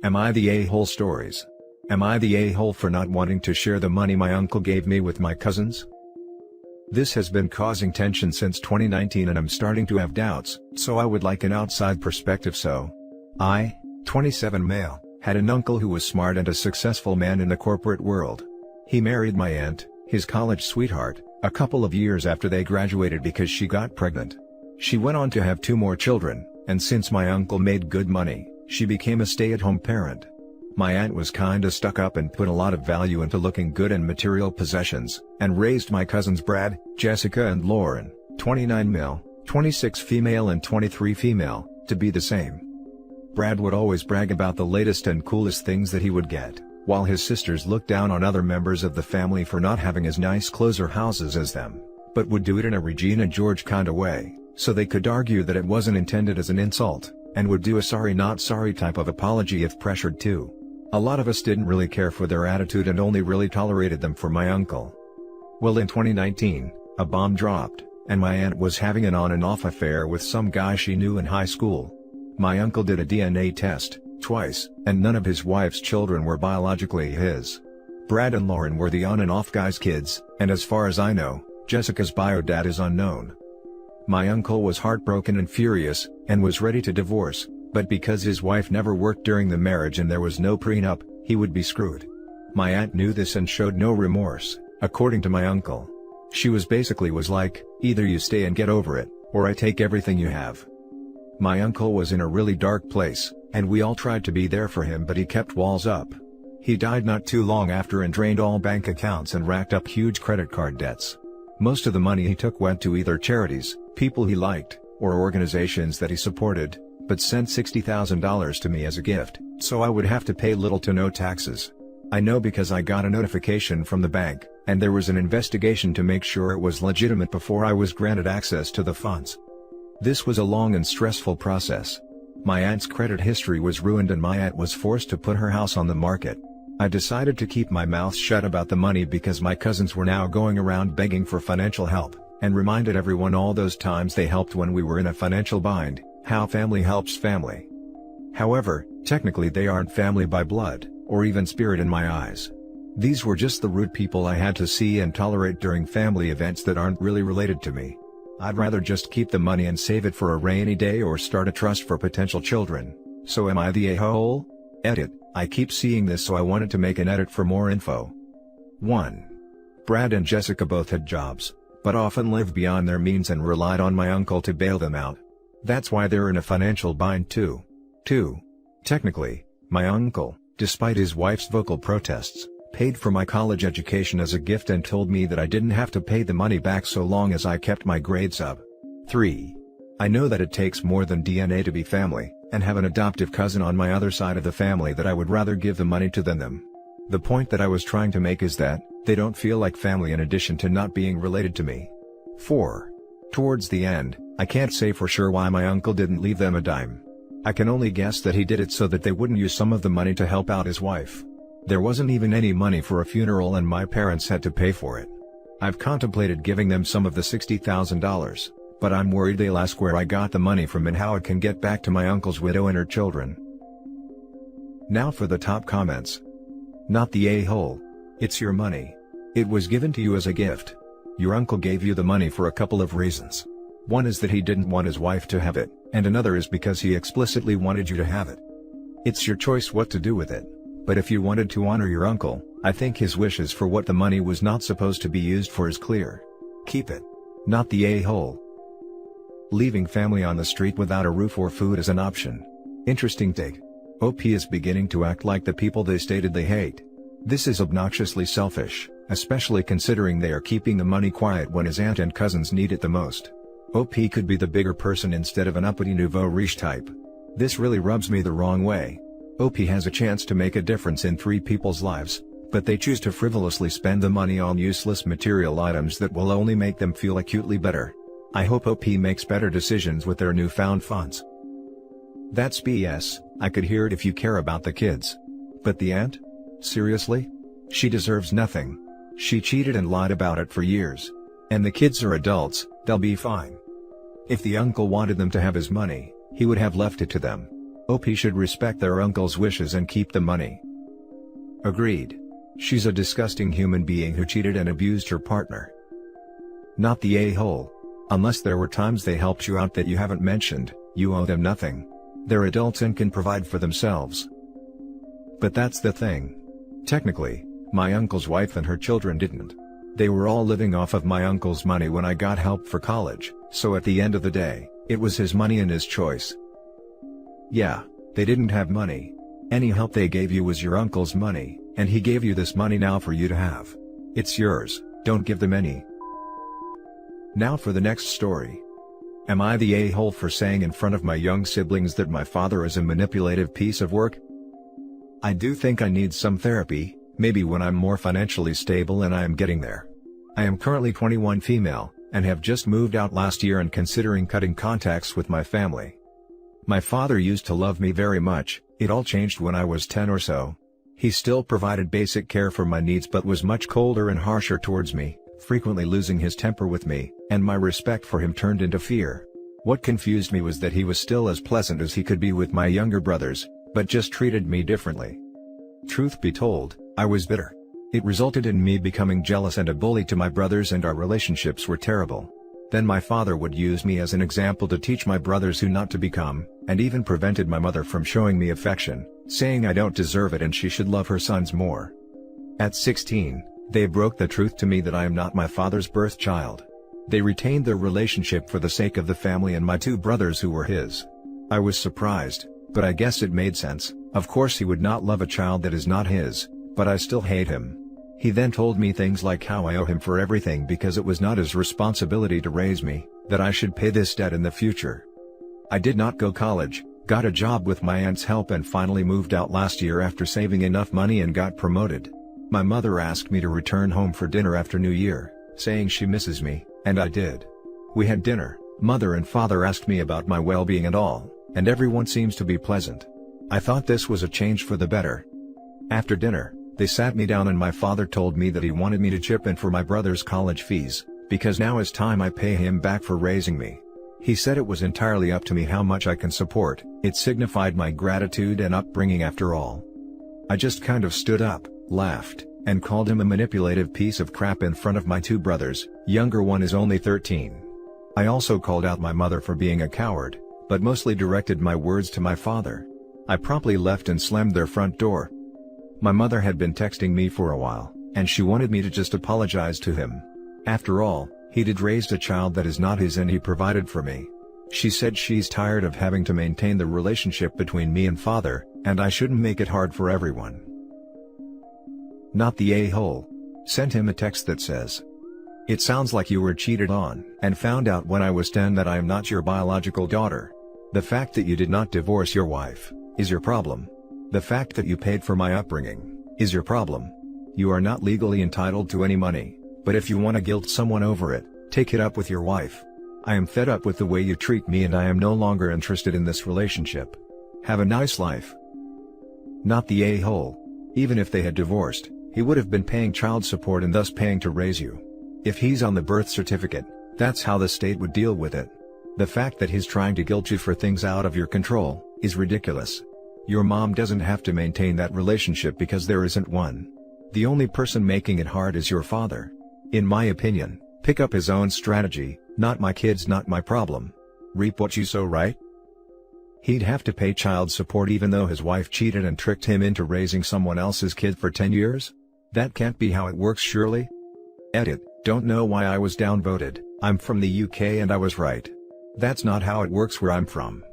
Am I the a-hole stories? Am I the a-hole for not wanting to share the money my uncle gave me with my cousins? This has been causing tension since 2019 and I'm starting to have doubts, so I would like an outside perspective. I, 27 male, had an uncle who was smart and a successful man in the corporate world. He married my aunt, his college sweetheart, a couple of years after they graduated because she got pregnant. She went on to have 2 more children, and since my uncle made good money, she became a stay-at-home parent. My aunt was kinda stuck up and put a lot of value into looking good and material possessions, and raised my cousins Brad, Jessica and Lauren, 29 male, 26 female and 23 female, to be the same. Brad would always brag about the latest and coolest things that he would get, while his sisters looked down on other members of the family for not having as nice clothes or houses as them, but would do it in a Regina George kinda way, so they could argue that it wasn't intended as an insult, and would do a sorry not sorry type of apology if pressured to. A lot of us didn't really care for their attitude and only really tolerated them for my uncle. Well, in 2019, a bomb dropped, and my aunt was having an on and off affair with some guy she knew in high school. My uncle did a DNA test, twice, and none of his wife's children were biologically his. Brad and Lauren were the on and off guy's kids, and as far as I know, Jessica's bio dad is unknown. My uncle was heartbroken and furious, and was ready to divorce, but because his wife never worked during the marriage and there was no prenup, he would be screwed. My aunt knew this and showed no remorse, according to my uncle. She was like, either you stay and get over it, or I take everything you have. My uncle was in a really dark place, and we all tried to be there for him, but he kept walls up. He died not too long after and drained all bank accounts and racked up huge credit card debts. Most of the money he took went to either charities, people he liked, or organizations that he supported, but sent $60,000 to me as a gift, so I would have to pay little to no taxes. I know because I got a notification from the bank, and there was an investigation to make sure it was legitimate before I was granted access to the funds. This was a long and stressful process. My aunt's credit history was ruined and my aunt was forced to put her house on the market. I decided to keep my mouth shut about the money because my cousins were now going around begging for financial help, and reminded everyone all those times they helped when we were in a financial bind, how family helps family. However, technically they aren't family by blood, or even spirit in my eyes. These were just the rude people I had to see and tolerate during family events that aren't really related to me. I'd rather just keep the money and save it for a rainy day or start a trust for potential children. So am I the a-hole? Edit, I keep seeing this so I wanted to make an edit for more info. 1. Brad and Jessica both had jobs, but often lived beyond their means and relied on my uncle to bail them out. That's why they're in a financial bind too. 2. Technically, my uncle, despite his wife's vocal protests, paid for my college education as a gift and told me that I didn't have to pay the money back so long as I kept my grades up. 3. I know that it takes more than DNA to be family, and have an adoptive cousin on my other side of the family that I would rather give the money to than them. The point that I was trying to make is that, they don't feel like family in addition to not being related to me. 4. Towards the end, I can't say for sure why my uncle didn't leave them a dime. I can only guess that he did it so that they wouldn't use some of the money to help out his wife. There wasn't even any money for a funeral and my parents had to pay for it. I've contemplated giving them some of the $60,000, but I'm worried they'll ask where I got the money from and how it can get back to my uncle's widow and her children. Now for the top comments. Not the a-hole. It's your money. It was given to you as a gift. Your uncle gave you the money for a couple of reasons. One is that he didn't want his wife to have it, and another is because he explicitly wanted you to have it. It's your choice what to do with it. But if you wanted to honor your uncle, I think his wishes for what the money was not supposed to be used for is clear. Keep it. Not the a-hole. Leaving family on the street without a roof or food is an option. Interesting take. OP is beginning to act like the people they stated they hate. This is obnoxiously selfish, especially considering they are keeping the money quiet when his aunt and cousins need it the most. OP could be the bigger person instead of an uppity nouveau riche type. This really rubs me the wrong way. OP has a chance to make a difference in 3 people's lives, but they choose to frivolously spend the money on useless material items that will only make them feel acutely better. I hope OP makes better decisions with their newfound funds. That's BS, I could hear it if you care about the kids. But the aunt? Seriously? She deserves nothing. She cheated and lied about it for years. And the kids are adults, they'll be fine. If the uncle wanted them to have his money, he would have left it to them. OP should respect their uncle's wishes and keep the money. Agreed. She's a disgusting human being who cheated and abused her partner. Not the a-hole. Unless there were times they helped you out that you haven't mentioned, you owe them nothing. They're adults and can provide for themselves. But that's the thing. Technically, my uncle's wife and her children didn't. They were all living off of my uncle's money when I got help for college, so at the end of the day, it was his money and his choice. Yeah, they didn't have money. Any help they gave you was your uncle's money, and he gave you this money now for you to have. It's yours, don't give them any. Now for the next story. Am I the a-hole for saying in front of my young siblings that my father is a manipulative piece of work? I do think I need some therapy, maybe when I'm more financially stable, and I am getting there. I am currently 21 female, and have just moved out last year and considering cutting contacts with my family. My father used to love me very much, it all changed when I was 10 or so. He still provided basic care for my needs but was much colder and harsher towards me, frequently losing his temper with me, and my respect for him turned into fear. What confused me was that he was still as pleasant as he could be with my younger brothers, but just treated me differently. Truth be told, I was bitter. It resulted in me becoming jealous and a bully to my brothers, and our relationships were terrible. Then my father would use me as an example to teach my brothers who not to become, and even prevented my mother from showing me affection, saying I don't deserve it and she should love her sons more. At 16, they broke the truth to me that I am not my father's birth child. They retained their relationship for the sake of the family and my two brothers who were his. I was surprised, but I guess it made sense. Of course he would not love a child that is not his, but I still hate him. He then told me things like how I owe him for everything because it was not his responsibility to raise me, that I should pay this debt in the future. I did not go to college, got a job with my aunt's help, and finally moved out last year after saving enough money and got promoted. My mother asked me to return home for dinner after New Year, saying she misses me, and I did. We had dinner, mother and father asked me about my well-being and all, and everyone seems to be pleasant. I thought this was a change for the better. After dinner, they sat me down and my father told me that he wanted me to chip in for my brother's college fees, because now is time I pay him back for raising me. He said it was entirely up to me how much I can support, it signified my gratitude and upbringing after all. I just kind of stood up, laughed, and called him a manipulative piece of crap in front of my two brothers, younger one is only 13. I also called out my mother for being a coward, but mostly directed my words to my father. I promptly left and slammed their front door. My mother had been texting me for a while, and she wanted me to just apologize to him. After all, he did raise a child that is not his and he provided for me. She said she's tired of having to maintain the relationship between me and father, and I shouldn't make it hard for everyone. Not the a-hole. Sent him a text that says, "It sounds like you were cheated on and found out when I was 10 that I am not your biological daughter. The fact that you did not divorce your wife is your problem. The fact that you paid for my upbringing is your problem. You are not legally entitled to any money, but if you want to guilt someone over it, take it up with your wife. I am fed up with the way you treat me and I am no longer interested in this relationship. Have a nice life." Not the a-hole. Even if they had divorced, he would have been paying child support and thus paying to raise you. If he's on the birth certificate, that's how the state would deal with it. The fact that he's trying to guilt you for things out of your control is ridiculous. Your mom doesn't have to maintain that relationship because there isn't one. The only person making it hard is your father. In my opinion, pick up his own strategy, not my kids, not my problem. Reap what you sow, right? He'd have to pay child support even though his wife cheated and tricked him into raising someone else's kid for 10 years? That can't be how it works, surely? Edit, don't know why I was downvoted. I'm from the UK and I was right. That's not how it works where I'm from.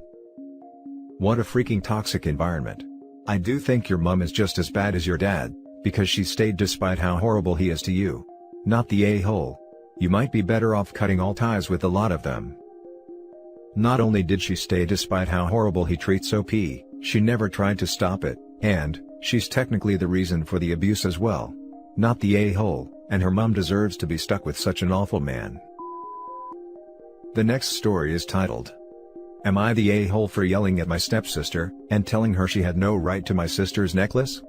What a freaking toxic environment. I do think your mum is just as bad as your dad, because she stayed despite how horrible he is to you. Not the a-hole. You might be better off cutting all ties with a lot of them. Not only did she stay despite how horrible he treats OP, she never tried to stop it, and she's technically the reason for the abuse as well. Not the a-hole, and her mum deserves to be stuck with such an awful man. The next story is titled, "Am I the a-hole for yelling at my stepsister and telling her she had no right to my sister's necklace?"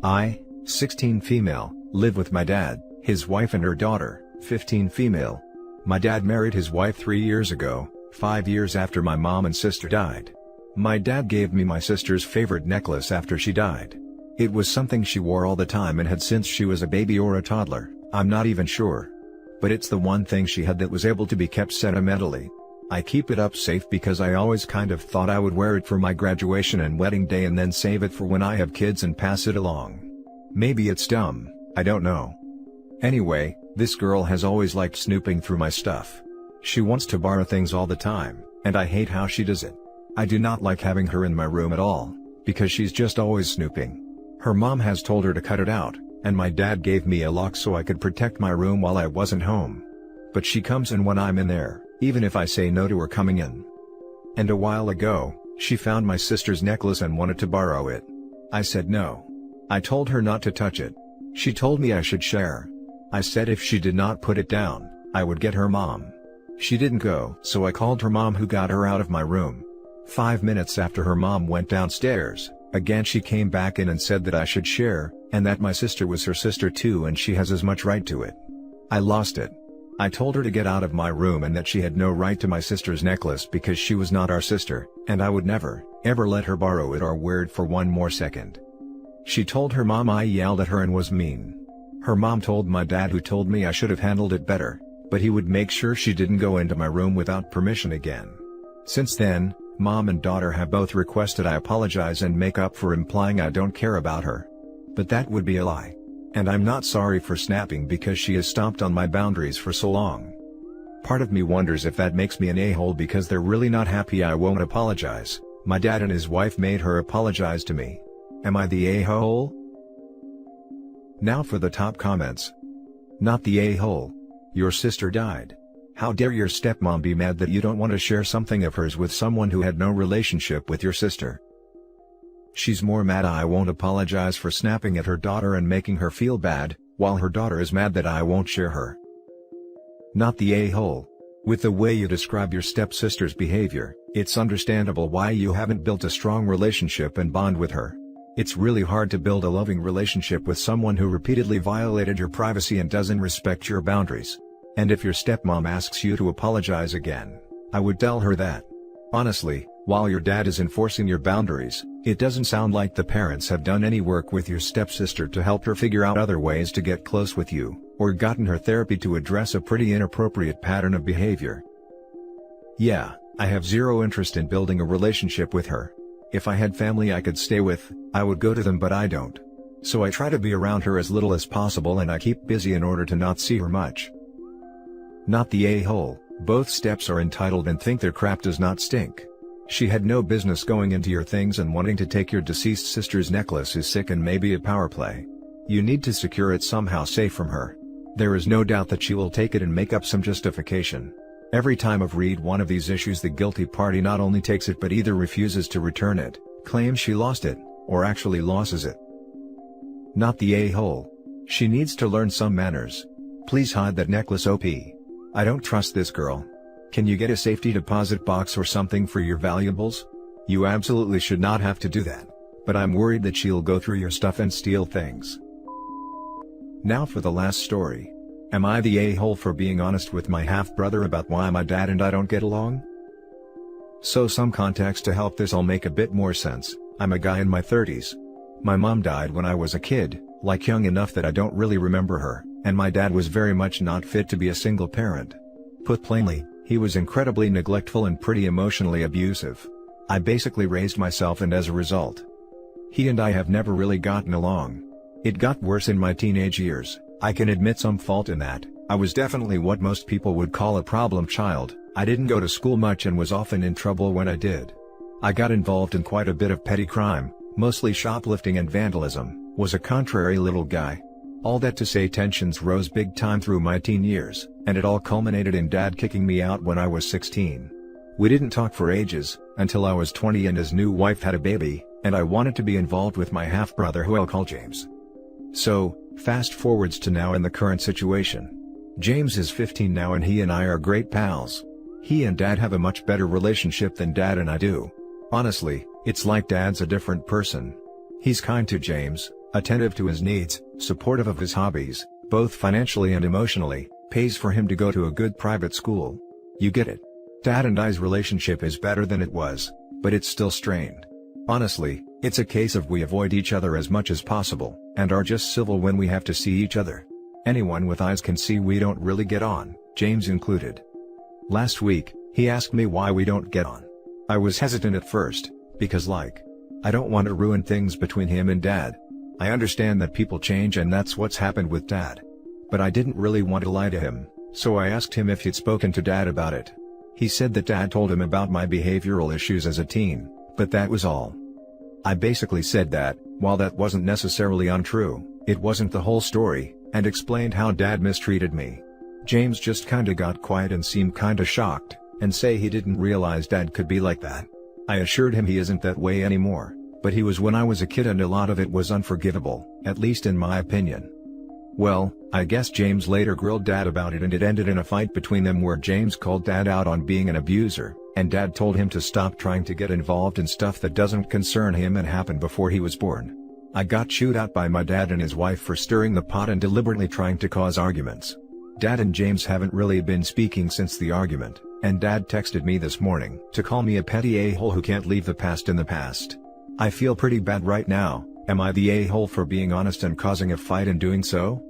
I, 16 female, live with my dad, his wife and her daughter, 15 female. My dad married his wife 3 years ago, 5 years after my mom and sister died. My dad gave me my sister's favorite necklace after she died. It was something she wore all the time and had since she was a baby or a toddler, I'm not even sure. But it's the one thing she had that was able to be kept sentimentally. I keep it up safe because I always kind of thought I would wear it for my graduation and wedding day and then save it for when I have kids and pass it along. Maybe it's dumb, I don't know. Anyway, this girl has always liked snooping through my stuff. She wants to borrow things all the time, and I hate how she does it. I do not like having her in my room at all, because she's just always snooping. Her mom has told her to cut it out, and my dad gave me a lock so I could protect my room while I wasn't home. But she comes in when I'm in there, even if I say no to her coming in. And a while ago, she found my sister's necklace and wanted to borrow it. I said no. I told her not to touch it. She told me I should share. I said if she did not put it down, I would get her mom. She didn't go, so I called her mom, who got her out of my room. 5 minutes after her mom went downstairs, again she came back in and said that I should share, and that my sister was her sister too and she has as much right to it. I lost it. I told her to get out of my room and that she had no right to my sister's necklace because she was not our sister, and I would never, ever let her borrow it or wear it for one more second. She told her mom I yelled at her and was mean. Her mom told my dad, who told me I should have handled it better, but he would make sure she didn't go into my room without permission again. Since then, mom and daughter have both requested I apologize and make up for implying I don't care about her. But that would be a lie. And I'm not sorry for snapping because she has stomped on my boundaries for so long. Part of me wonders if that makes me an a-hole because they're really not happy I won't apologize. My dad and his wife made her apologize to me. Am I the a-hole? Now for the top comments. Not the a-hole. Your sister died. How dare your stepmom be mad that you don't want to share something of hers with someone who had no relationship with your sister. She's more mad I won't apologize for snapping at her daughter and making her feel bad, while her daughter is mad that I won't share her. Not the a-hole. With the way you describe your stepsister's behavior, it's understandable why you haven't built a strong relationship and bond with her. It's really hard to build a loving relationship with someone who repeatedly violated your privacy and doesn't respect your boundaries. And if your stepmom asks you to apologize again, I would tell her that. Honestly, while your dad is enforcing your boundaries, it doesn't sound like the parents have done any work with your stepsister to help her figure out other ways to get close with you, or gotten her therapy to address a pretty inappropriate pattern of behavior. Yeah, I have zero interest in building a relationship with her. If I had family I could stay with, I would go to them, but I don't. So I try to be around her as little as possible and I keep busy in order to not see her much. Not the a-hole. Both steps are entitled and think their crap does not stink. She had no business going into your things, and wanting to take your deceased sister's necklace is sick and maybe a power play. You need to secure it somehow safe from her. There is no doubt that she will take it and make up some justification. Every time I've read one of these issues, the guilty party not only takes it but either refuses to return it, claims she lost it, or actually loses it. Not the a-hole. She needs to learn some manners. Please hide that necklace, OP. I don't trust this girl. Can you get a safety deposit box or something for your valuables? You absolutely should not have to do that, but I'm worried that she'll go through your stuff and steal things. Now for the last story. Am I the a-hole for being honest with my half-brother about why my dad and I don't get along? So some context to help this all make a bit more sense. I'm a guy in my 30s. My mom died when I was a kid, like young enough that I don't really remember her, and my dad was very much not fit to be a single parent. Put plainly, he was incredibly neglectful and pretty emotionally abusive. I basically raised myself, and as a result, he and I have never really gotten along. It got worse in my teenage years. I can admit some fault in that. I was definitely what most people would call a problem child. I didn't go to school much and was often in trouble when I did. I got involved in quite a bit of petty crime, mostly shoplifting and vandalism, was a contrary little guy. All that to say, tensions rose big time through my teen years, and it all culminated in Dad kicking me out when I was 16. We didn't talk for ages, until I was 20 and his new wife had a baby, and I wanted to be involved with my half-brother, who I'll call James. So, fast forwards to now in the current situation. James is 15 now and he and I are great pals. He and Dad have a much better relationship than Dad and I do. Honestly, it's like Dad's a different person. He's kind to James, attentive to his needs, supportive of his hobbies, both financially and emotionally, pays for him to go to a good private school. You get it. Dad and I's relationship is better than it was, but it's still strained. Honestly, it's a case of we avoid each other as much as possible, and are just civil when we have to see each other. Anyone with eyes can see we don't really get on, James included. Last week, he asked me why we don't get on. I was hesitant at first, because I don't want to ruin things between him and Dad. I understand that people change and that's what's happened with Dad. But I didn't really want to lie to him, so I asked him if he'd spoken to Dad about it. He said that Dad told him about my behavioral issues as a teen, but that was all. I basically said that, while that wasn't necessarily untrue, it wasn't the whole story, and explained how Dad mistreated me. James just kinda got quiet and seemed kinda shocked, and say he didn't realize Dad could be like that. I assured him he isn't that way anymore, but he was when I was a kid and a lot of it was unforgivable, at least in my opinion. Well, I guess James later grilled Dad about it and it ended in a fight between them where James called Dad out on being an abuser, and Dad told him to stop trying to get involved in stuff that doesn't concern him and happened before he was born. I got chewed out by my dad and his wife for stirring the pot and deliberately trying to cause arguments. Dad and James haven't really been speaking since the argument, and Dad texted me this morning to call me a petty a-hole who can't leave the past in the past. I feel pretty bad right now. Am I the a-hole for being honest and causing a fight and doing so?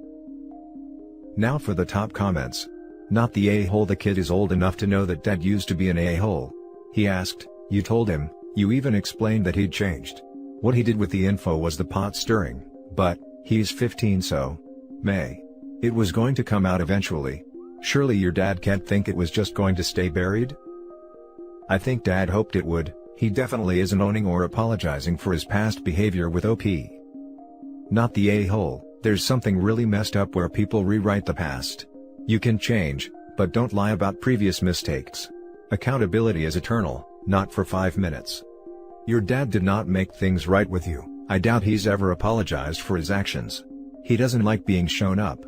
Now for the top comments. Not the a-hole. The kid is old enough to know that Dad used to be an a-hole. He asked, you told him, you even explained that he'd changed. What he did with the info was the pot stirring, but, he's 15 so. It was going to come out eventually. Surely your dad can't think it was just going to stay buried? I think Dad hoped it would. He definitely isn't owning or apologizing for his past behavior with OP. Not the a-hole. There's something really messed up where people rewrite the past. You can change, but don't lie about previous mistakes. Accountability is eternal, not for 5 minutes. Your dad did not make things right with you. I doubt he's ever apologized for his actions. He doesn't like being shown up.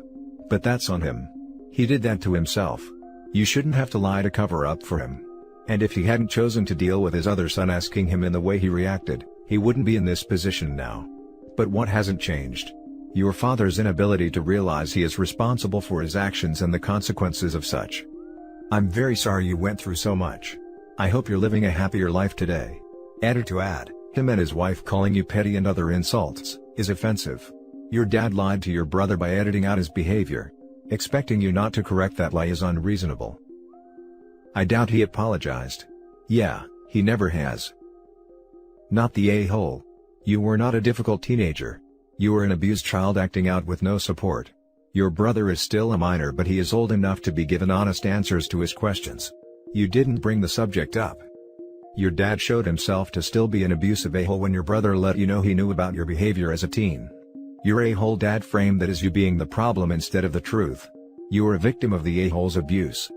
But that's on him. He did that to himself. You shouldn't have to lie to cover up for him. And if he hadn't chosen to deal with his other son asking him in the way he reacted, he wouldn't be in this position now. But what hasn't changed? Your father's inability to realize he is responsible for his actions and the consequences of such. I'm very sorry you went through so much. I hope you're living a happier life today. Added to add, him and his wife calling you petty and other insults, is offensive. Your dad lied to your brother by editing out his behavior. Expecting you not to correct that lie is unreasonable. I doubt he apologized. Yeah, he never has. Not the a-hole. You were not a difficult teenager. You were an abused child acting out with no support. Your brother is still a minor but he is old enough to be given honest answers to his questions. You didn't bring the subject up. Your dad showed himself to still be an abusive a-hole when your brother let you know he knew about your behavior as a teen. Your a-hole dad framed that as you being the problem instead of the truth. You were a victim of the a-hole's abuse.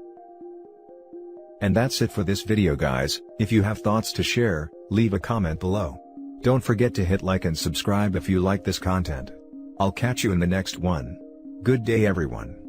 And that's it for this video guys. If you have thoughts to share, leave a comment below. Don't forget to hit like and subscribe if you like this content. I'll catch you in the next one. Good day everyone.